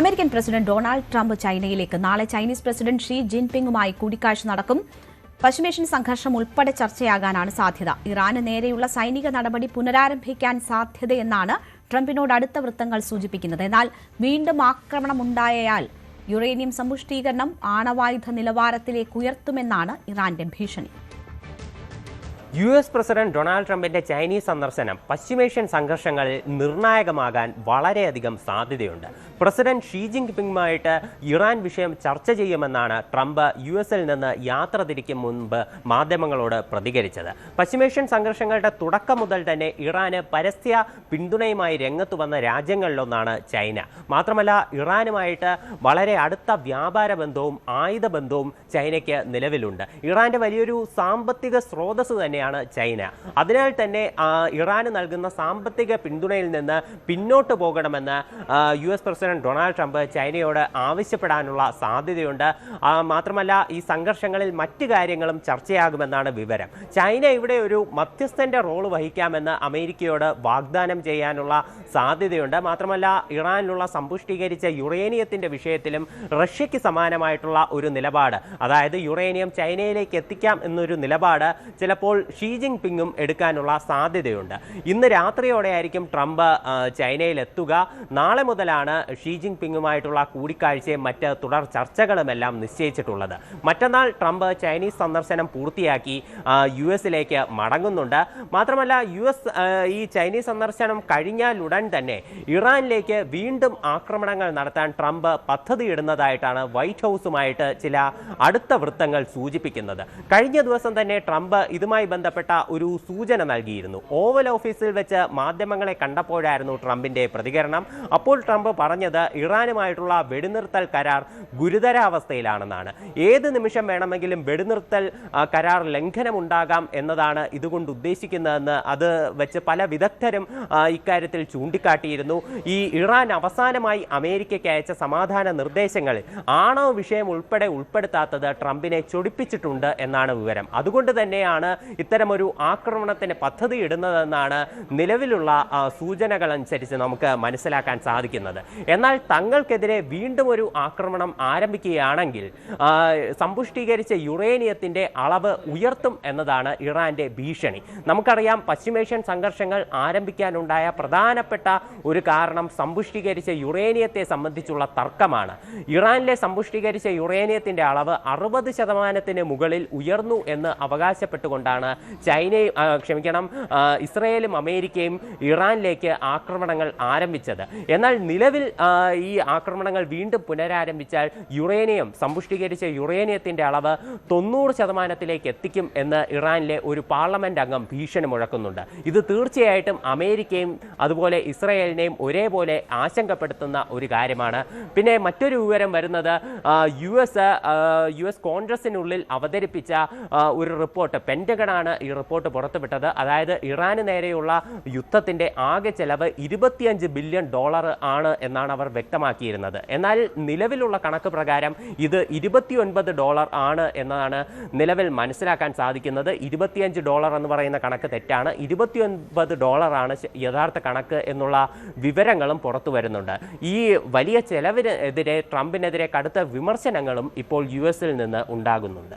American president Donald Trump ചൈനയിലേക്ക് നാളെ Chinese president Xi ജിൻപിങ്ങുമായി കൂടിക്കാഴ്ച നടക്കും. പശ്ചിമേഷ്യൻ സംഘർഷം ഉൾപ്പെടെ ചർച്ചയാകാനാണ് സാധ്യത. ഇറാന് നേരെയുള്ള സൈനിക നടപടി പുനരാരംഭിക്കാൻ സാധ്യതയെന്നാണ് ട്രംപിനോട് അടുത്ത വൃത്തങ്ങൾ സൂചിപ്പിക്കുന്നത്. എന്നാൽ വീണ്ടും ആക്രമണമുണ്ടായാൽ യുറേനിയം സമ്പുഷ്ടീകരണം ആണവായുധ നിലവാരത്തിലേക്ക് ഉയർത്തുമെന്നാണ് ഇറാന്റെ ഭീഷണി. US പ്രസിഡന്റ് ഡൊണാൾഡ് ട്രംപിന്റെ ചൈനീസ് സന്ദർശനം പശ്ചിമേഷ്യൻ സംഘർഷങ്ങളിൽ നിർണായകമാകാൻ വളരെയധികം സാധ്യതയുണ്ട്. പ്രസിഡന്റ് ഷീ ജിൻപിങ്ങുമായിട്ട് ഇറാൻ വിഷയം ചർച്ച ചെയ്യുമെന്നാണ് ട്രംപ് US-ൽ നിന്ന് യാത്ര തിരിക്കും മുൻപ് മാധ്യമങ്ങളോട് പ്രതികരിച്ചത്. പശ്ചിമേഷ്യൻ സംഘർഷങ്ങളുടെ തുടക്കം മുതൽ തന്നെ ഇറാന് പരസ്യ പിന്തുണയുമായി രംഗത്തു വന്ന രാജ്യങ്ങളിലൊന്നാണ് ചൈന. മാത്രമല്ല, ഇറാനുമായിട്ട് വളരെ അടുത്ത വ്യാപാര ബന്ധവും ആയുധ ബന്ധവും ചൈനയ്ക്ക് നിലവിലുണ്ട്. ഇറാന്റെ വലിയൊരു സാമ്പത്തിക സ്രോതസ് തന്നെ ചൈന. അതിനാൽ തന്നെ ഇറാന് നൽകുന്ന സാമ്പത്തിക പിന്തുണയിൽ നിന്ന് പിന്നോട്ട് പോകണമെന്ന് US പ്രസിഡന്റ് ഡൊണാൾഡ് ട്രംപ് ചൈനയോട് ആവശ്യപ്പെടാനുള്ള സാധ്യതയുണ്ട്. മാത്രമല്ല, ഈ സംഘർഷങ്ങളിൽ മറ്റു കാര്യങ്ങളും ചർച്ചയാകുമെന്നാണ് വിവരം. ചൈന ഇവിടെ ഒരു മധ്യസ്ഥന്റെ റോള് വഹിക്കാമെന്ന് അമേരിക്കയോട് വാഗ്ദാനം ചെയ്യാനുള്ള സാധ്യതയുണ്ട്. മാത്രമല്ല, ഇറാനിലുള്ള സമ്പുഷ്ടീകരിച്ച യുറേനിയത്തിന്റെ വിഷയത്തിലും റഷ്യയ്ക്ക് സമാനമായിട്ടുള്ള ഒരു നിലപാട്, അതായത് യുറേനിയം ചൈനയിലേക്ക് എത്തിക്കാം എന്നൊരു നിലപാട് ചിലപ്പോൾ ഷീ ജിൻപിങ്ങും എടുക്കാനുള്ള സാധ്യതയുണ്ട്. ഇന്ന് രാത്രിയോടെയായിരിക്കും ട്രംപ് ചൈനയിൽ എത്തുക. നാളെ മുതലാണ് ഷീ ജിൻപിങ്ങുമായിട്ടുള്ള കൂടിക്കാഴ്ചയും മറ്റ് തുടർ ചർച്ചകളുമെല്ലാം നിശ്ചയിച്ചിട്ടുള്ളത്. മറ്റന്നാൾ ട്രംപ് ചൈനീസ് സന്ദർശനം പൂർത്തിയാക്കി US-ലേക്ക് മടങ്ങുന്നുണ്ട്. മാത്രമല്ല, ഈ ചൈനീസ് സന്ദർശനം കഴിഞ്ഞാലുടൻ തന്നെ ഇറാനിലേക്ക് വീണ്ടും ആക്രമണങ്ങൾ നടത്താൻ ട്രംപ് പദ്ധതിയിടുന്നതായിട്ടാണ് വൈറ്റ് ഹൗസുമായിട്ട് ചില അടുത്ത വൃത്തങ്ങൾ സൂചിപ്പിക്കുന്നത്. കഴിഞ്ഞ ദിവസം തന്നെ ട്രംപ് ഇതുമായി ബന്ധപ്പെട്ട ഒരു സൂചന നൽകിയിരുന്നു. ഓവൽ ഓഫീസിൽ വെച്ച് മാധ്യമങ്ങളെ കണ്ടപ്പോഴായിരുന്നു ട്രംപിന്റെ പ്രതികരണം. അപ്പോൾ ട്രംപ് പറഞ്ഞത് ഇറാനുമായിട്ടുള്ള വെടിനിർത്തൽ കരാർ ഗുരുതരാവസ്ഥയിലാണെന്നാണ്. ഏത് നിമിഷം വേണമെങ്കിലും വെടിനിർത്തൽ കരാർ ലംഘനം ഉണ്ടാകാം എന്നതാണ് ഇതുകൊണ്ട് ഉദ്ദേശിക്കുന്നതെന്ന് അത് വെച്ച് പല വിദഗ്ധരും ഇക്കാര്യത്തിൽ ചൂണ്ടിക്കാട്ടിയിരുന്നു. ഈ ഇറാൻ അവസാനമായി അമേരിക്കയ്ക്ക് അയച്ച സമാധാന നിർദ്ദേശങ്ങളിൽ ആണവ വിഷയം ഉൾപ്പെടെ ഉൾപ്പെടുത്താത്തത് ട്രംപിനെ ചൊടിപ്പിച്ചിട്ടുണ്ട് എന്നാണ് വിവരം. അതുകൊണ്ട് തന്നെയാണ് ഇത്തരമൊരു ആക്രമണത്തിന് പദ്ധതി ഇടുന്നതെന്നാണ് നിലവിലുള്ള സൂചനകൾ അനുസരിച്ച് നമുക്ക് മനസ്സിലാക്കാൻ സാധിക്കുന്നത്. എന്നാൽ തങ്ങൾക്കെതിരെ വീണ്ടും ഒരു ആക്രമണം ആരംഭിക്കുകയാണെങ്കിൽ സമ്പുഷ്ടീകരിച്ച യുറേനിയത്തിന്റെ അളവ് ഉയർത്തും എന്നതാണ് ഇറാന്റെ ഭീഷണി. നമുക്കറിയാം, പശ്ചിമേഷ്യൻ സംഘർഷങ്ങൾ ആരംഭിക്കാനുണ്ടായ പ്രധാനപ്പെട്ട ഒരു കാരണം സമ്പുഷ്ടീകരിച്ച യുറേനിയത്തെ സംബന്ധിച്ചുള്ള തർക്കമാണ്. ഇറാനിലെ സമ്പുഷ്ടീകരിച്ച യുറേനിയത്തിന്റെ അളവ് 60% മുകളിൽ ഉയർന്നു എന്ന് അവകാശപ്പെട്ടുകൊണ്ടാണ് ഇസ്രയേലും അമേരിക്കയും ഇറാനിലേക്ക് ആക്രമണങ്ങൾ ആരംഭിച്ചത്. എന്നാൽ നിലവിൽ ഈ ആക്രമണങ്ങൾ വീണ്ടും പുനരാരംഭിച്ചാൽ സമ്പുഷ്ടീകരിച്ച യുറേനിയത്തിന്റെ അളവ് 90% എത്തിക്കും എന്ന് ഇറാനിലെ ഒരു പാർലമെന്റ് അംഗം ഭീഷണി മുഴക്കുന്നുണ്ട്. ഇത് തീർച്ചയായിട്ടും അമേരിക്കയും അതുപോലെ ഇസ്രയേലിനെയും ഒരേപോലെ ആശങ്കപ്പെടുത്തുന്ന ഒരു കാര്യമാണ്. പിന്നെ മറ്റൊരു വിവരം വരുന്നത് US കോൺഗ്രസിനുള്ളിൽ അവതരിപ്പിച്ച ഒരു റിപ്പോർട്ട്, പെന്റഗണാണ് ഈ റിപ്പോർട്ട് പുറത്തുവിട്ടത്. അതായത് ഇറാന് നേരെയുള്ള യുദ്ധത്തിന്റെ ആകെ ചെലവ് $25 ബില്യൺ ആണ് എന്നാണ് അവർ വ്യക്തമാക്കിയിരുന്നത്. എന്നാൽ നിലവിലുള്ള കണക്ക് പ്രകാരം ഇത് $29 ആണ് എന്നതാണ് നിലവിൽ മനസ്സിലാക്കാൻ സാധിക്കുന്നത്. $25 എന്ന് പറയുന്ന കണക്ക് തെറ്റാണ്. $29 ആണ് യഥാർത്ഥ കണക്ക് എന്നുള്ള വിവരങ്ങളും പുറത്തു വരുന്നുണ്ട്. ഈ വലിയ ചെലവിനെതിരെ ട്രംപിനെതിരെ കടുത്ത വിമർശനങ്ങളും ഇപ്പോൾ US-ൽ നിന്ന് ഉണ്ടാകുന്നുണ്ട്.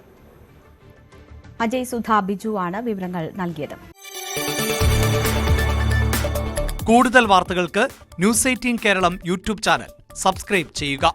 അജയ് സുധ ബിജു ആണ് വിവരങ്ങൾ നൽകിയത്. കൂടുതൽ വാർത്തകൾക്ക് News 18 Keralam YouTube channel subscribe ചെയ്യുക.